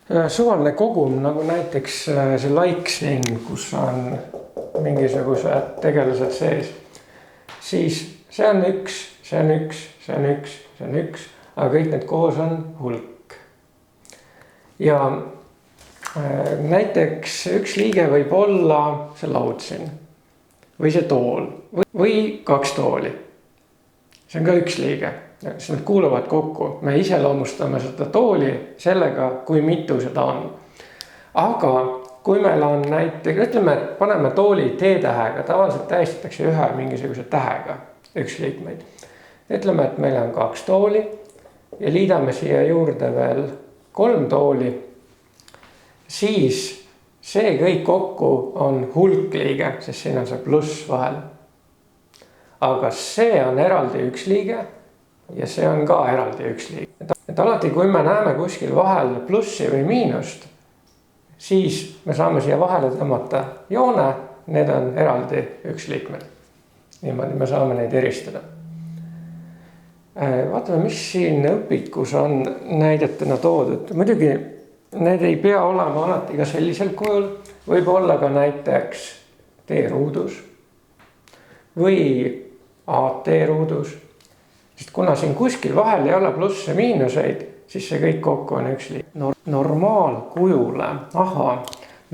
Suvaline kogum, nagu näiteks see like siin, kus on mingisugused tegelased sees, siis see on üks, see on üks, see on üks, see on üks, aga kõik need koos on hulk. Ja näiteks üks liige võib olla see laud siin või see tool või kaks tooli. See on ka üks liige, siis need kuuluvad kokku. Me iseloomustame seda tooli sellega, kui mitu seda on. Aga kui meil on näiteks, ütleme, et paneme tooli T-tähega, tavaliselt tähistatakse ühe mingisuguse tähega üks liikmeid. Ütleme, et meil on kaks tooli ja liidame siia juurde veel 3 tooli, siis see kõik kokku on hulkliige, sest siin on see pluss vahel. Aga see on eraldi üks liige ja see on ka eraldi üks liige. Et alati, kui me näeme kuskil vahel plussi või miinust, siis me saame siia vahele tõmmata joone, need on eraldi üks liikmed. Niimoodi me saame neid eristada. Vaatame, mis siin õpikus on näidetena toodud. Muidugi need ei pea olema alati ka sellisel kujul, võib olla ka näiteks T-ruudus või AT-ruudus. Sest kuna siin kuskil vahel ei ole plusse miinuseid, siis see kõik kokku on üks liige. Normaalkujule,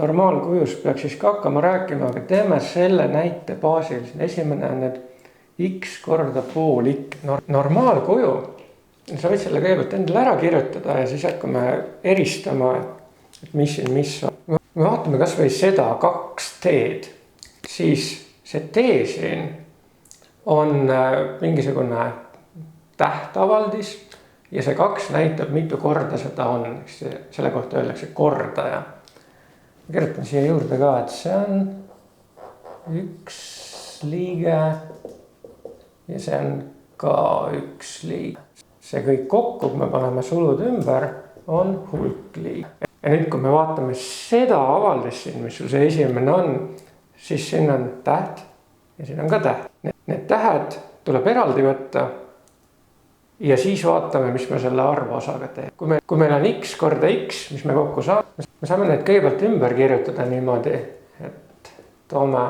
normaalkujust peaks siis ka hakkama rääkima, aga teeme selle näite baasil. Esimene on nüüd x korda pool x. Normaalkuju, sa võid selle kõigepealt endale ära kirjutada ja siis hakkame eristama, et mis siin mis on. Me vaatame kas või seda 2t-d, siis see t siin on mingisugune tähtavaldis ja see 2 näitab, mitu korda seda on. Selle kohta öeldakse kordaja. Ma kirjutan siia juurde ka, et see on üks liige ja see on ka üks liige. See kõik kokku, kui me paneme sulud ümber, on hulkliige. Ja nüüd, kui me vaatame seda avaldist siin, mis sul see esimene on, siis siin on täht ja siin on ka täht. Need tähed tuleb eraldi võtta ja siis vaatame, mis me selle arvosaga teeme. Kui meil on x korda x, mis me kokku saame, me saame need kõigepealt ümber kirjutada niimoodi, et toome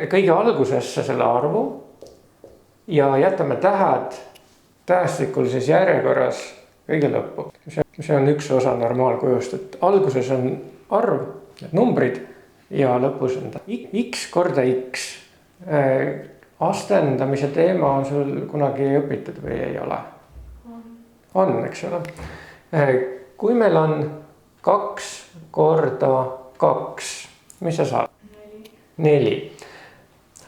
kõige algusesse selle arvu ja jätame tähed tähestikulises järjekorras kõige lõppu. See on üks osa normaalkujust, et alguses on arv, need numbrid ja lõpus on x korda x. Astendamise teema on sul kunagi õpitud või ei ole? On, eks ole. Kui meil on 2 korda 2, mis sa saad? 4.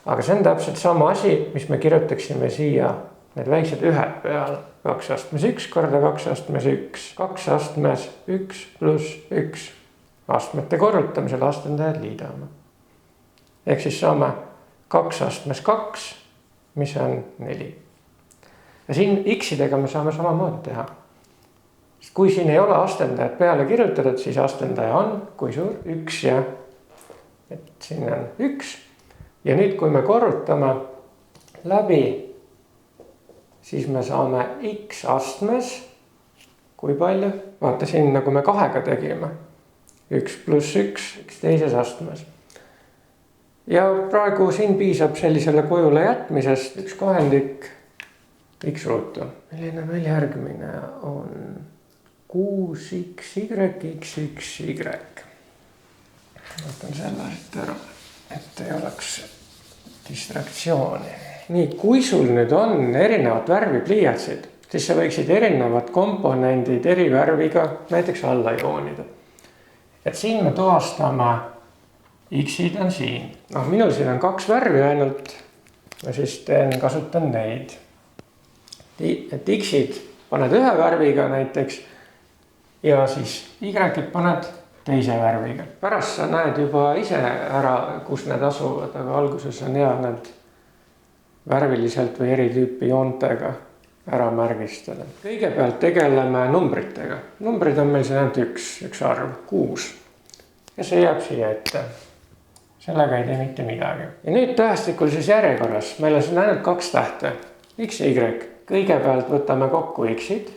Aga see on täpselt sama asi, mis me kirjutaksime siia need väiksed ühed peale. 2 astmes 1 korda 2 astmes 1. 2 astmes 1 pluss 1. Astmete korrutamisel astendajad liidame. Ehk siis saame 2 astmes 2, mis on 4. Ja siin x-idega me saame samamoodi teha. Kui siin ei ole astendajad peale kirjutatud, siis astendaja on, kui suur? 1 ja et siin on 1. Ja nüüd, kui me korrutame läbi, siis me saame x astmes, kui palju? Vaata siin, nagu me 2-ga tegime. 1 pluss 1, x teises astmes. Ja praegu siin piisab sellisele kujule jätmisest 1/2 x ruutu. Milline meil järgmine on 6xy, x1y. Võtan selle siit ära, et ei oleks distraktsiooni. Nii, kui sul nüüd on erinevad värvipliiatsid, siis sa võiksid erinevad komponendid eri värviga näiteks alla joonida. Et siin me tuvastame x-id on siin. Minul siin on 2 värvi ainult. Ma siis kasutan neid. Et x-id paned ühe värviga näiteks ja siis y-id paned teise värviga. Pärast sa näed juba ise ära, kus need asuvad, aga alguses on hea need värviliselt või eri tüüpi joontega ära märgistada. Kõigepealt tegeleme numbritega. Numbrid on meil siin ainult üks arv, 6. Ja see jääb siia ette. Sellega ei tee mitte midagi. Ja nüüd tähestikulises järjekorras meil on siin ainult 2 tähte. X ja Y. Kõigepealt võtame kokku x-id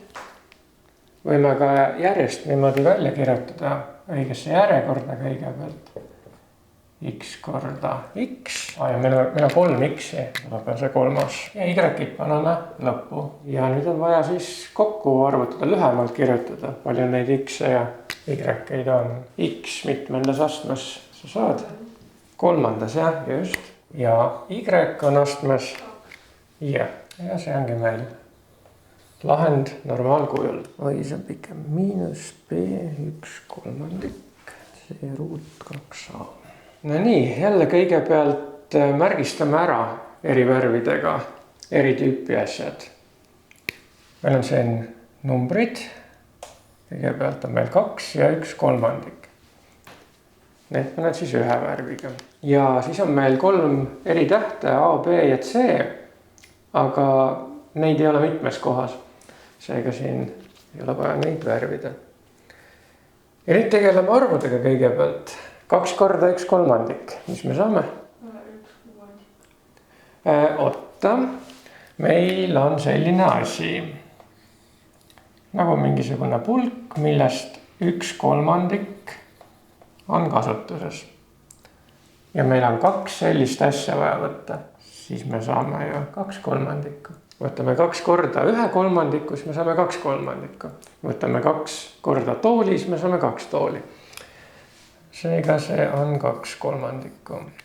võime ka järjest niimoodi välja kirjutada õigesse järjekorda kõigepealt. X korda X. Ja meil on 3 X-i, tuleb see 3. Ja Y-id paneme lõppu. Ja nüüd on vaja siis kokku arvutada, lühemalt kirjutada, palju neid X-e ja Y-id on. X mitmendas astmes sa saad? 3. jah, just. Ja Y on astmes ja see ongi meil lahend normaalkujul. Oi, see on pikem. Miinus B1/3 C ruut 2A. No nii, jälle kõigepealt märgistame ära eri värvidega eri tüüpi asjad. Meil on siin numbrid. Kõigepealt on meil 2 ja 1/3. Need panen siis ühe värviga. Ja siis on meil 3 eri tähte A, B ja C. Aga neid ei ole mitmes kohas. Seega siin ei ole vaja neid värvida. Ja nüüd tegeleme arvudega kõigepealt. 2 korda 1/3. Mis me saame? 1/6. Otta. Meil on selline asi. Nagu mingisugune pulk, millest 1/3 on kasutuses. Ja meil on 2 sellist asja vaja võtta. Siis me saame ju 2/3. Võtame 2 korda 1/3, siis me saame 2/3. Võtame 2 korda tooli, siis me saame 2 tooli. Seega see on 2/3.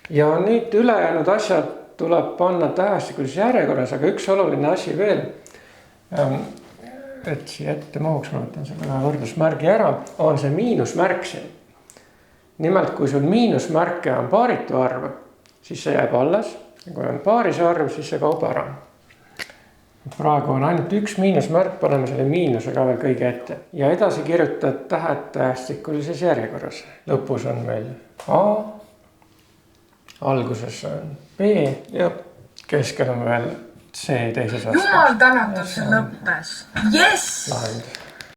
Ja nüüd ülejäänud asjad tuleb panna tähestikulises järjekorras, aga üks oluline asi veel. Et siia ette mahuks, ma võtan selle võrdlusmärgi ära, on see miinusmärk siin. Nimelt, kui sul miinusmärke on paaritu arv, siis see jääb alles. Ja kui on paarise arv, siis see kaob ära. Praegu on ainult üks miinusmärk, paneme selle miinuse ka veel kõige ette. Ja edasi kirjutad tähed tähestikulises järjekorras. Lõpus on meil A, alguses on B ja keskel on veel C teises astmes. Jumal tänatud, see lõppes. Yes! Lahend.